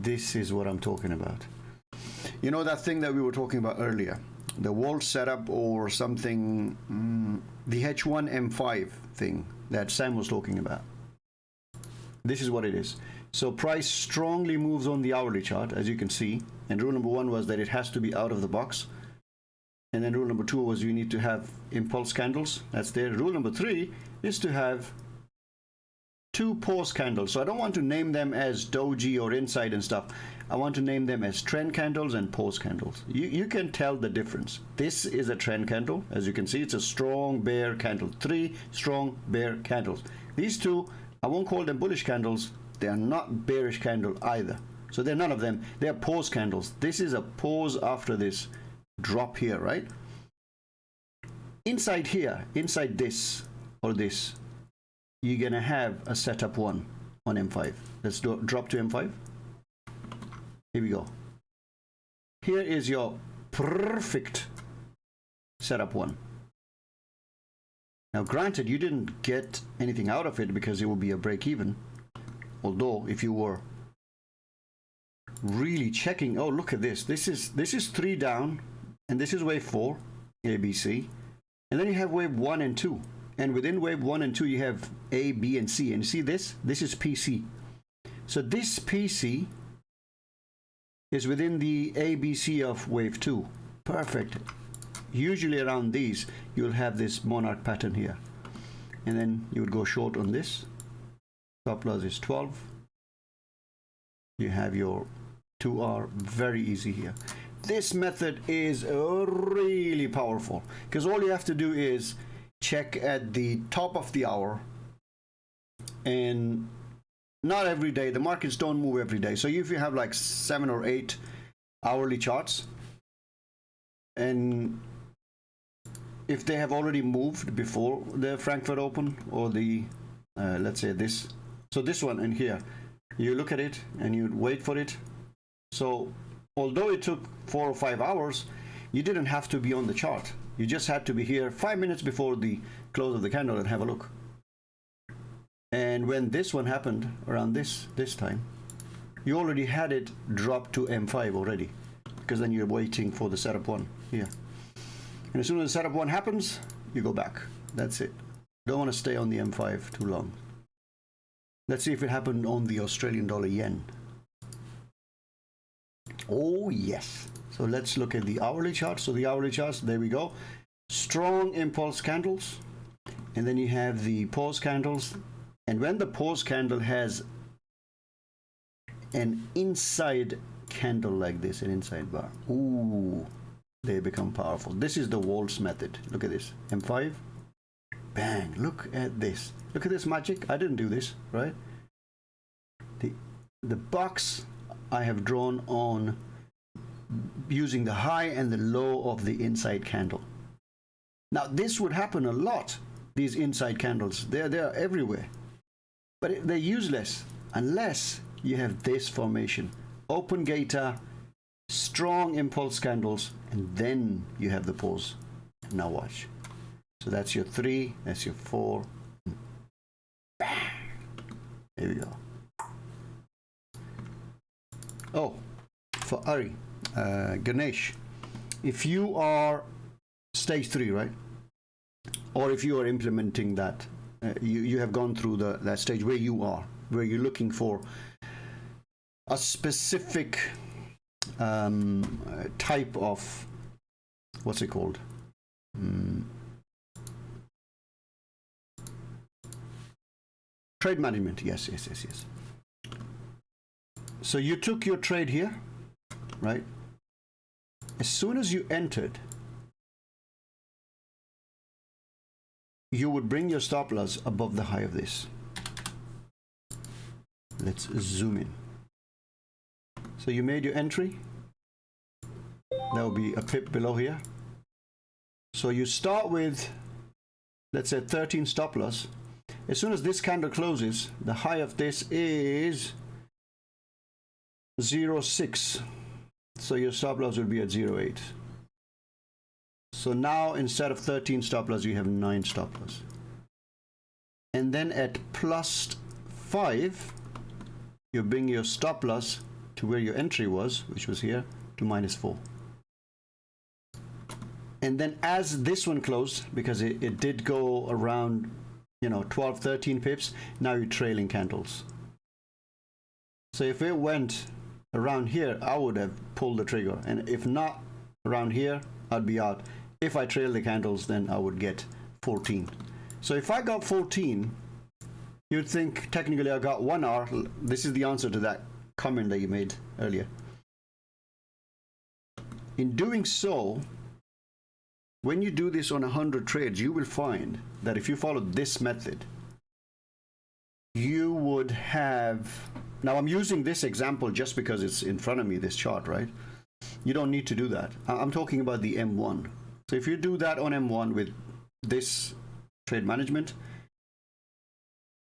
This is what I'm talking about. You know that thing that we were talking about earlier, the Waltz setup or something, the H1M5 thing that Sam was talking about. This is what it is. So price strongly moves on the hourly chart, as you can see. And rule number 1 was that it has to be out of the box. And then rule number 2 was you need to have impulse candles. That's there. Rule number 3 is to have 2 pause candles. So I don't want to name them as doji or inside and stuff. I want to name them as trend candles and pause candles. You can tell the difference. This is a trend candle. As you can see, it's a strong bear candle. 3 strong bear candles. These 2, I won't call them bullish candles. They are not bearish candle either. So they're none of them. They're pause candles. This is a pause after this drop here, right? Inside here, inside this or this, you're gonna have a setup 1 on M5. Let's drop to M5. Here we go. Here is your perfect setup 1. Now granted, you didn't get anything out of it because it will be a break even. Although if you were really checking, oh look at this. This is 3 down, and this is wave 4, ABC. And then you have wave 1 and 2. And within wave 1 and 2 you have A, B, and C. And you see this? This is PC. So this PC is within the ABC of wave 2. Perfect. Usually around these, you'll have this monarch pattern here. And then you would go short on this. Stop loss is 12. You have your 2R, very easy here. This method is really powerful because all you have to do is check at the top of the hour, and not every day. The markets don't move every day. So if you have like 7 or 8 hourly charts, and if they have already moved before the Frankfurt Open or the let's say this, so this one in here, you look at it and you wait for it. So although it took 4 or 5 hours, you didn't have to be on the chart. You just had to be here 5 minutes before the close of the candle and have a look. And when this one happened around this time, you already had it drop to M5 already, because then you're waiting for the setup 1 here. And as soon as the setup 1 happens, you go back. That's it. Don't want to stay on the M5 too long. Let's see if it happened on the Australian dollar yen. Oh yes. So let's look at the hourly chart. So the hourly charts, there we go. Strong impulse candles. And then you have the pause candles. And when the pause candle has an inside candle like this, an inside bar, ooh, they become powerful. This is the Waltz method. Look at this. M5. Bang. Look at this. Look at this magic. I didn't do this, right? The box I have drawn on using the high and the low of the inside candle. Now this would happen a lot, these inside candles. They're everywhere. But they're useless unless you have this formation. Open gator, strong impulse candles, and then you have the pause. Now watch. So that's your 3, that's your 4. Bang! There we go. Oh, for Ari, Ganesh, if you are stage 3, right? Or if you are implementing that, you have gone through that stage where you are, where you're looking for a specific type of, what's it called? Trade management. Yes. So you took your trade here, right? As soon as you entered, you would bring your stop loss above the high of this. Let's zoom in. So you made your entry. That will be a pip below here. So you start with, let's say 13 stop loss. As soon as this candle closes, the high of this is 0.6. So your stop loss will be at 0.8. So now instead of 13 stop loss, you have 9 stop loss. And then at +5, you bring your stop loss to where your entry was, which was here, to -4. And then as this one closed, because it did go around, 12, 13 pips, now you're trailing candles. So if it went around here, I would have pulled the trigger. And if not around here, I'd be out. If I trail the candles, then I would get 14. So if I got 14, you'd think technically I got 1 hour. This is the answer to that comment that you made earlier. In doing so, when you do this on 100 trades, you will find that if you follow this method, you would have, now I'm using this example just because it's in front of me, this chart, right? You don't need to do that. I'm talking about the M1. So if you do that on M1 with this trade management,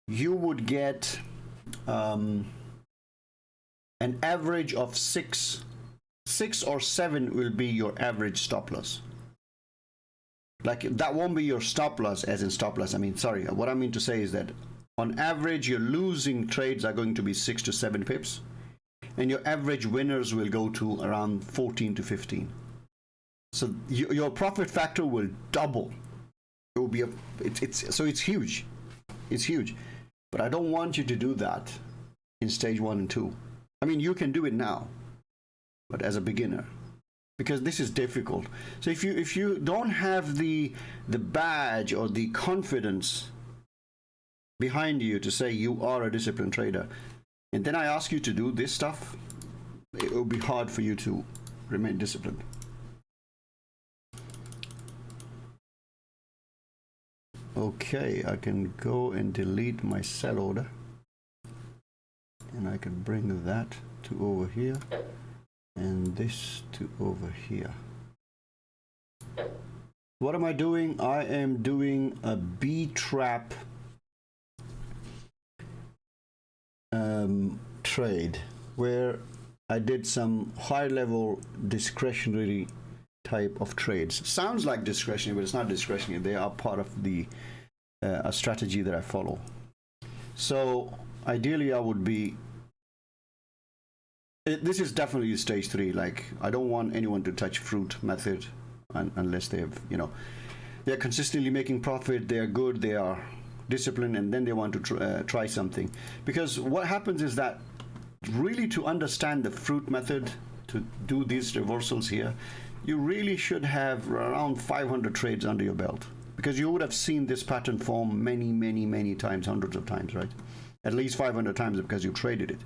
you would get an average of 6 or 7 will be your average stop loss. Like, that won't be your stop loss as in stop loss. I mean, sorry, what I mean to say is that on average, your losing trades are going to be 6 to 7 pips, and your average winners will go to around 14 to 15. So your profit factor will double. It will be it's huge. It's huge. But I don't want you to do that in stage 1 and 2. I mean, you can do it now, but as a beginner, because this is difficult. So if you don't have the badge or the confidence behind you to say you are a disciplined trader, and then I ask you to do this stuff, it will be hard for you to remain disciplined. Okay, I can go and delete my sell order, and I can bring that to over here and this to over here. What am I doing? I am doing a B trap trade where I did some high level discretionary type of trades. Sounds like discretionary, but it's not discretionary. They are part of the a strategy that I follow. So ideally I would be, this is definitely stage 3. Like, I don't want anyone to touch fruit method unless they have, they're consistently making profit, they are good, they are disciplined, and then they want to try something. Because what happens is that really, to understand the fruit method, to do these reversals here, you really should have around 500 trades under your belt, because you would have seen this pattern form many times, hundreds of times, right? At least 500 times, because you traded it.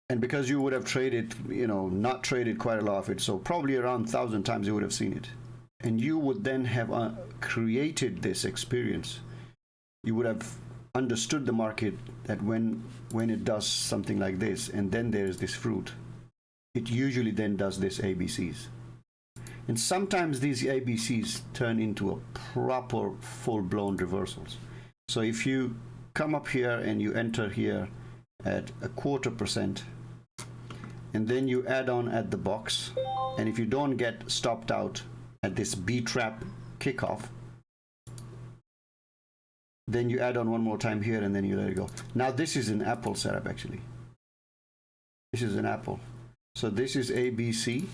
And because you would have traded, not traded quite a lot of it, so probably around 1,000 times you would have seen it. And you would then have created this experience. You would have understood the market, that when it does something like this, and then there is this fruit, it usually then does this ABCs. And sometimes these ABCs turn into a proper full-blown reversals. So if you come up here and you enter here at 0.25%, and then you add on at the box, and if you don't get stopped out at this B trap kickoff, then you add on one more time here, and then you let it go. Now this is an apple setup, actually. This is an apple. So this is ABC.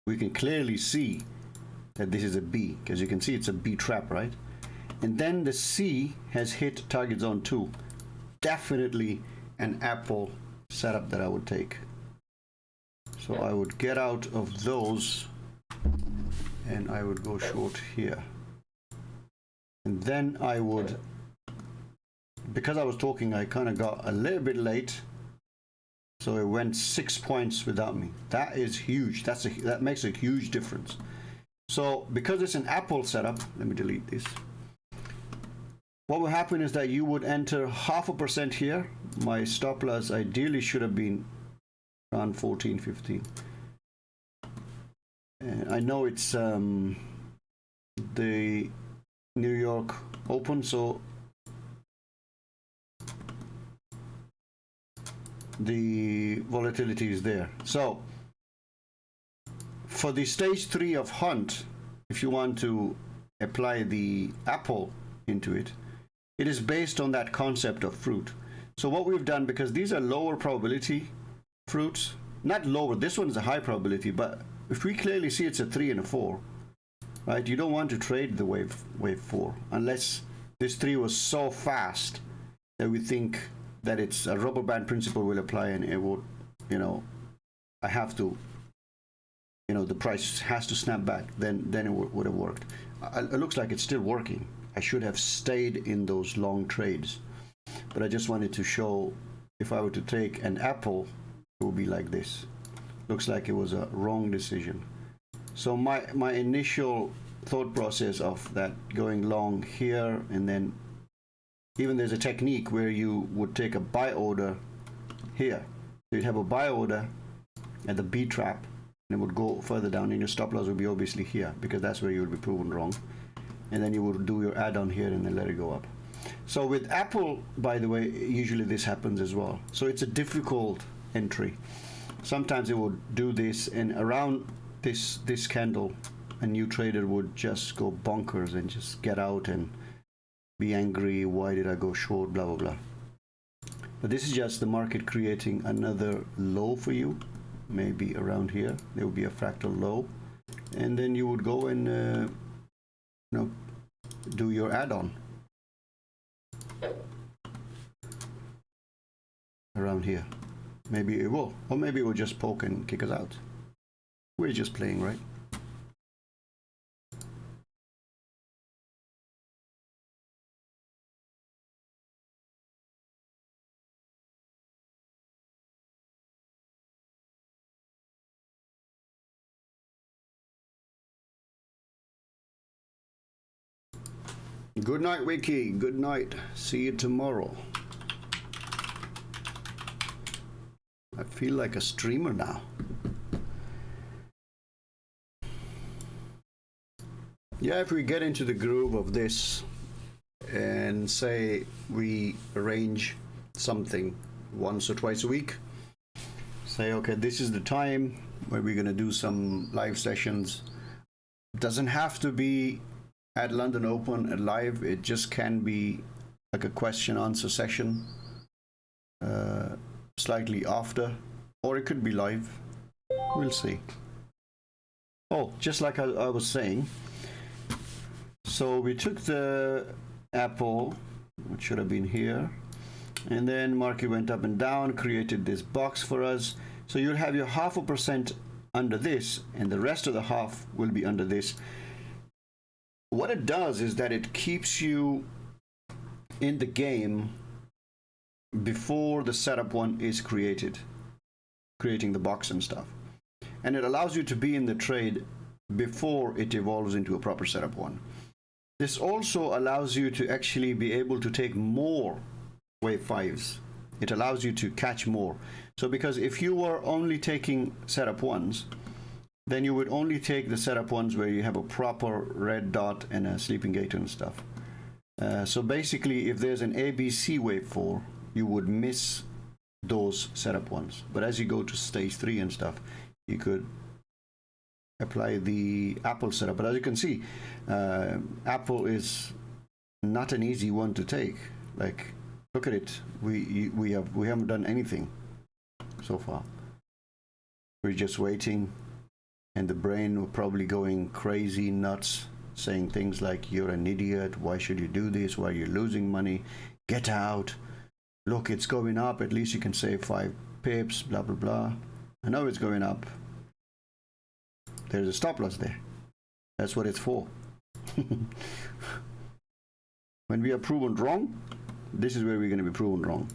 We can clearly see that this is a B, because you can see it's a B trap, right? And then the C has hit target zone 2. Definitely an apple setup that I would take. So I would get out of those, and I would go short here. And then I would, because I was talking, I kind of got a little bit late, so it went 6 points without me. That is huge. That makes a huge difference. So because it's an apple setup, let me delete this. What will happen is that you would enter 0.5% here. My stop loss ideally should have been around 14, 15. And I know it's the New York Open, so the volatility is there. So for the stage 3 of hunt, if you want to apply the apple into it, it is based on that concept of fruit. So what we've done, because these are lower probability fruits, not lower, this one's a high probability, but if we clearly see it's a 3 and a 4, right? You don't want to trade the wave 4 unless this 3 was so fast that we think that it's a rubber band principle will apply and it would, you know, I have to, you know, the price has to snap back, then it would have worked. It looks like it's still working. I should have stayed in those long trades, but I just wanted to show if I were to take an apple, it would be like this. Looks like it was a wrong decision. So my initial thought process of that going long here, and then even there's a technique where you would take a buy order here. So you'd have a buy order at the B trap, and it would go further down, and your stop loss would be obviously here, because that's where you would be proven wrong. And then you would do your add-on here and then let it go up. So with Apple, by the way, usually this happens as well. So it's a difficult entry. Sometimes it would do this, and around this candle, a new trader would just go bonkers and just get out and be angry. Why did I go short? Blah, blah, blah. But this is just the market creating another low for you. Maybe around here there will be a fractal low, and then you would go and you know, do your add-on around here. Maybe it will, or maybe it will just poke and kick us out. We're just playing, right? Good night, Vicky. Good night. See you tomorrow. I feel like a streamer now. Yeah, if we get into the groove of this and say we arrange something once or twice a week, say, okay, this is the time where we're going to do some live sessions. Doesn't have to be at London Open at live, it just can be like a question answer session slightly after, or it could be live. We'll see. Oh, just like I was saying, so we took the Apple, which should have been here, and then market went up and down, created this box for us. So you'll have your 0.5% under this, and the rest of the half will be under this. What it does is that it keeps you in the game before the setup one is created, creating the box and stuff. And it allows you to be in the trade before it evolves into a proper setup one. This also allows you to actually be able to take more wave 5s. It allows you to catch more. So because if you were only taking setup ones, then you would only take the setup ones where you have a proper red dot and a sleeping gator and stuff. So basically, if there's an ABC wave 4, you would miss those setup ones. But as you go to stage 3 and stuff, you could apply the Apple setup. But as you can see, Apple is not an easy one to take. Like, look at it. We haven't done anything so far. We're just waiting. And the brain will probably going crazy, nuts, saying things like, you're an idiot, why should you do this, why are you losing money, get out, look, it's going up, at least you can save 5 pips, blah, blah, blah. I know it's going up. There's a stop loss there. That's what it's for. When we are proven wrong, this is where we're going to be proven wrong.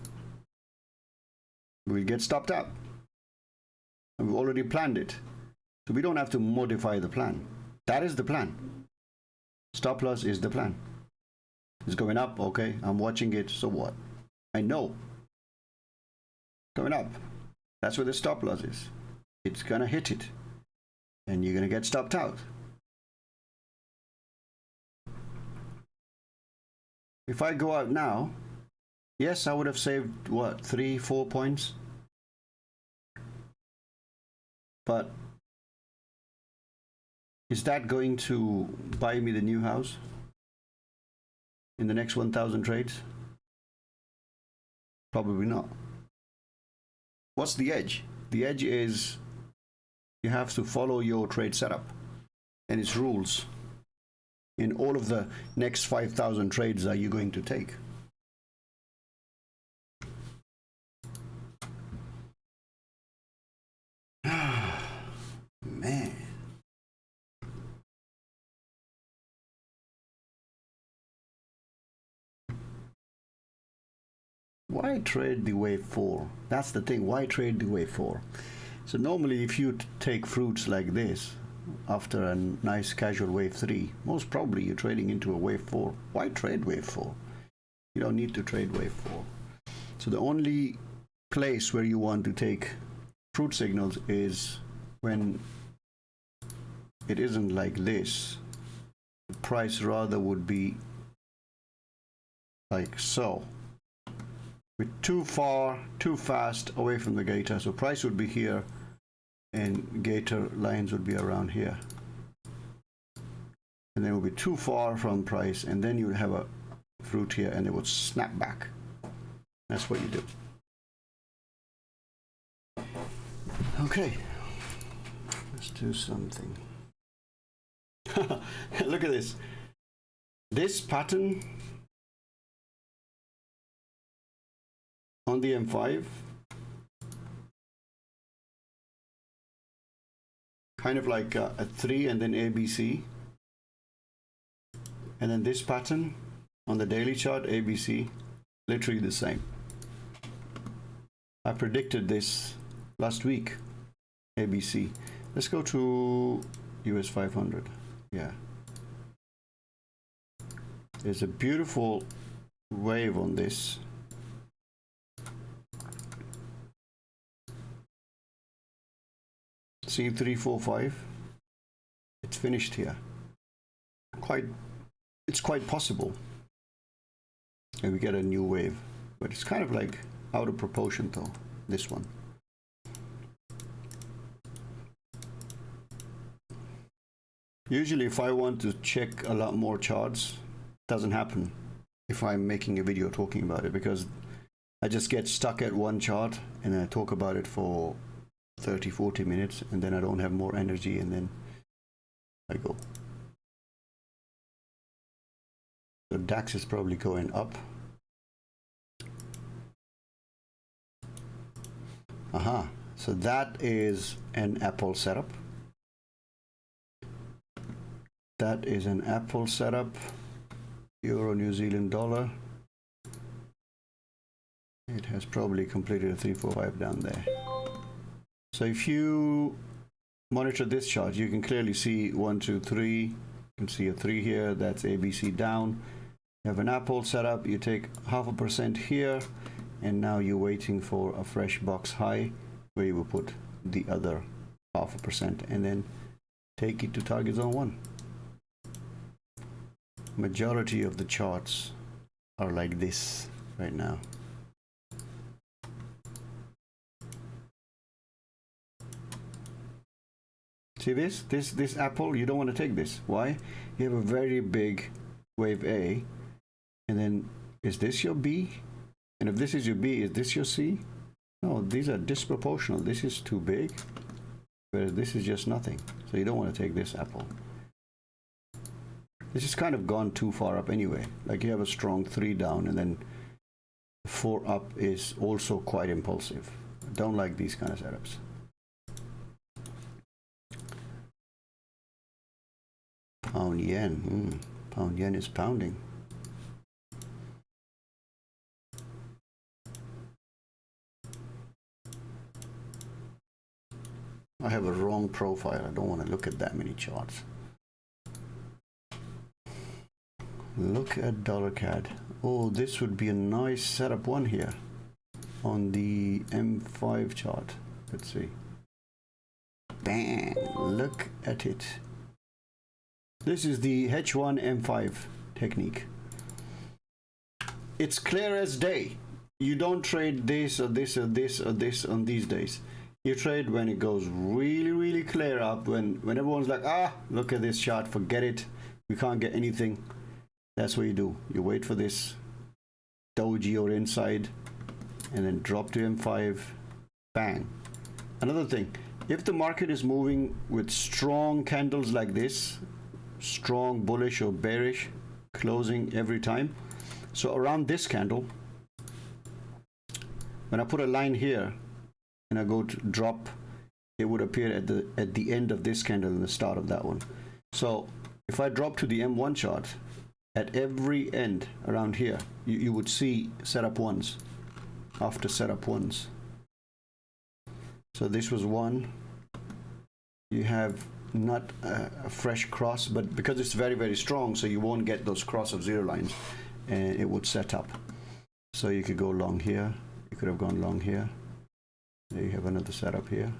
We'll get stopped out. We've already planned it. So we don't have to modify the plan. That is the plan. Stop loss is the plan. It's going up, okay, I'm watching it, so what? I know. Going up. That's where the stop loss is. It's gonna hit it. And you're gonna get stopped out. If I go out now, yes, I would have saved, what, 3-4 points? But is that going to buy me the new house in the next 1,000 trades? Probably not. What's the edge? The edge is you have to follow your trade setup and its rules in all of the next 5,000 trades that you're going to take. Man. Why trade the wave 4? That's the thing. Why trade the wave 4? So normally if you take fruits like this after a nice casual wave 3, most probably you're trading into a wave 4. Why trade wave 4? You don't need to trade wave 4. So the only place where you want to take fruit signals is when it isn't like this. The price rather would be like so. We're too far, too fast away from the gator. So price would be here and gator lines would be around here. And then it would be too far from price, and then you would have a fruit here and it would snap back. That's what you do. Okay, let's do something. Look at this. This pattern on the M5 kind of like a 3 and then ABC, and then this pattern on the daily chart ABC, literally the same. I predicted this last week. ABC. Let's go to US 500. Yeah, there's a beautiful wave on this. See 3, 4, 5. It's finished here. It's quite possible. And we get a new wave, but it's kind of like out of proportion though, this one. Usually if I want to check a lot more charts, it doesn't happen if I'm making a video talking about it, because I just get stuck at one chart and I talk about it for 30-40 minutes and then I don't have more energy and then I go. So DAX is probably going up. Aha, so that is an Apple setup. That is an Apple setup. Euro, New Zealand dollar. It has probably completed a 345 down there. So if you monitor this chart, you can clearly see 1, 2, 3. You can see a 3 here. That's ABC down. You have an Apple setup. You take 0.5% here, and now you're waiting for a fresh box high where you will put the other 0.5% and then take it to target zone 1. Majority of the charts are like this right now. See this Apple, you don't want to take this. Why? You have a very big wave A, and then is this your B? And if this is your B, is this your C? No, these are disproportional. This is too big, whereas this is just nothing. So you don't want to take this Apple. This is kind of gone too far up anyway. Like you have a strong 3 down and then 4 up is also quite impulsive. I don't like these kind of setups. Pound yen. Pound yen is pounding. I have a wrong profile. I don't want to look at that many charts. Look at dollar CAD. Oh, this would be a nice setup one here on the M5 chart. Let's see. Bang! Look at it. This is the H1 M5 technique. It's clear as day. You don't trade this or this or this or this on these days. You trade when it goes really, really clear up. When everyone's like, ah, look at this chart, forget it. We can't get anything. That's what you do. You wait for this doji or inside, and then drop to M5, bang. Another thing, if the market is moving with strong candles like this, strong bullish or bearish closing every time, so around this candle, when I put a line here and I go to drop, it would appear at the end of this candle and the start of that one. So if I drop to the M1 chart, at every end around here, you would see setup ones after setup ones. So this was one. You have not a fresh cross, but because it's very, very strong, so you won't get those cross of zero lines, and it would set up. So you could go long here. You could have gone long here. There you have another setup here.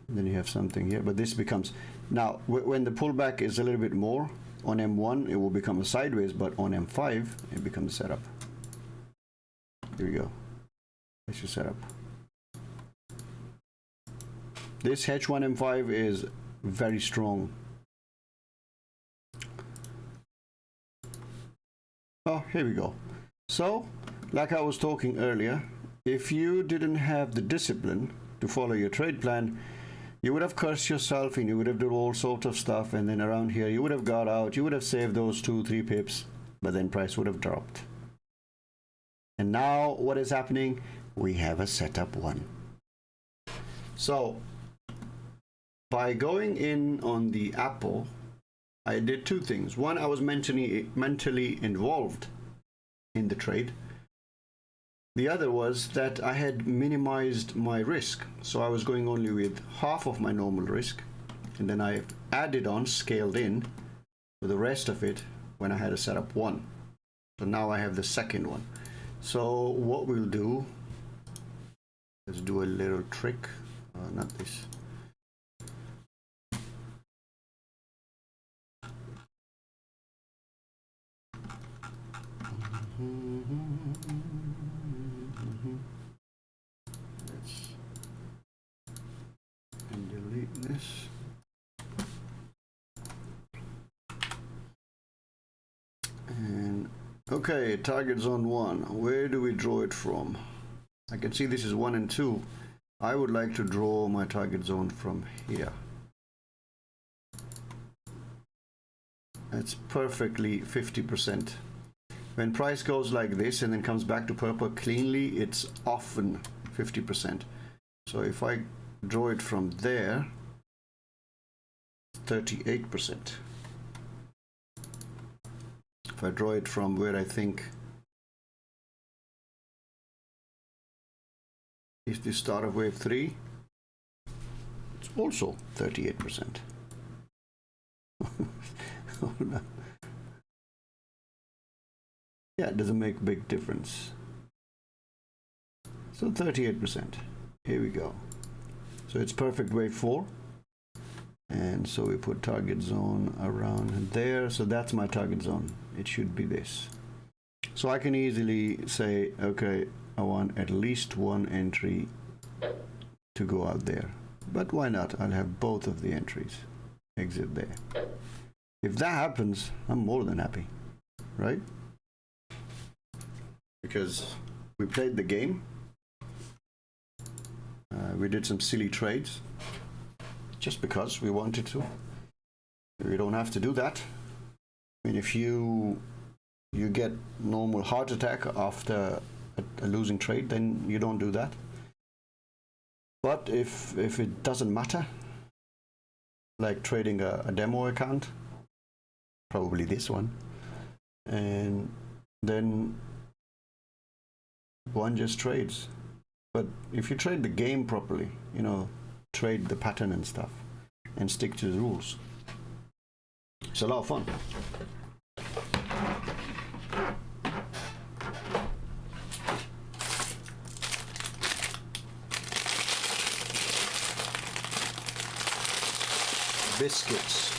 And then you have something here, but this becomes, now when the pullback is a little bit more, on M1 it will become a sideways, but on M5 it becomes a setup. Here we go. That's your setup. This H1 M5 is very strong. Oh, here we go. So, like I was talking earlier, if you didn't have the discipline to follow your trade plan, you would have cursed yourself and you would have done all sorts of stuff, and then around here you would have got out, you would have saved those 2-3 pips, but then price would have dropped. And now what is happening? We have a setup one. So by going in on the Apple, I did two things. One, I was mentally involved in the trade. The other was that I had minimized my risk. So I was going only with half of my normal risk, and then I added on, scaled in for the rest of it when I had a setup one. So now I have the second one. So what we'll do, let's do a little trick. Not this. And delete this. And okay, target zone 1. Where do we draw it from? I can see this is 1 and 2. I would like to draw my target zone from here. That's perfectly 50%. When price goes like this and then comes back to purple cleanly, it's often 50%. So if I draw it from there, 38%. If I draw it from where I think is the start of wave 3, it's also 38%. Oh, no. Yeah, it doesn't make a big difference. So 38%. Here we go. So it's perfect wave 4. And so we put target zone around there. So that's my target zone. It should be this. So I can easily say, okay, I want at least one entry to go out there. But why not? I'll have both of the entries. Exit there. If that happens, I'm more than happy, right? Because we played the game. We did some silly trades just because we wanted to. We don't have to do that. I mean, if you get normal heart attack after a losing trade, then you don't do that. But if it doesn't matter, like trading a demo account, probably this one, and then one just trades. But if you trade the game properly, you know, trade the pattern and stuff, and stick to the rules, it's a lot of fun. Biscuits.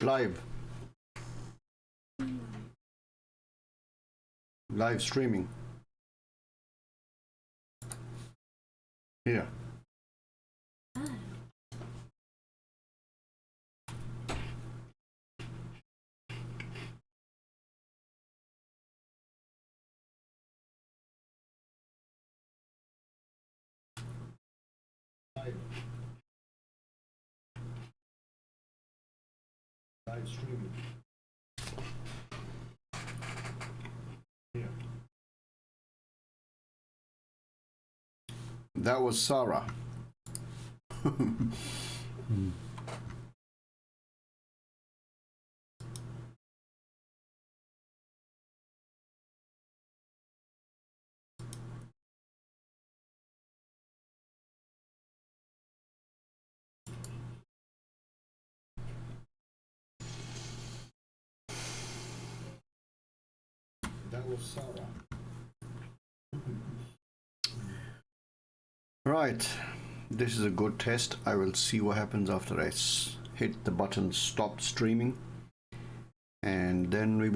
Live streaming here. Live streaming here. That was Sarah. That was Sarah. Right, this is a good test. I will see what happens after I hit the button stop streaming, and then we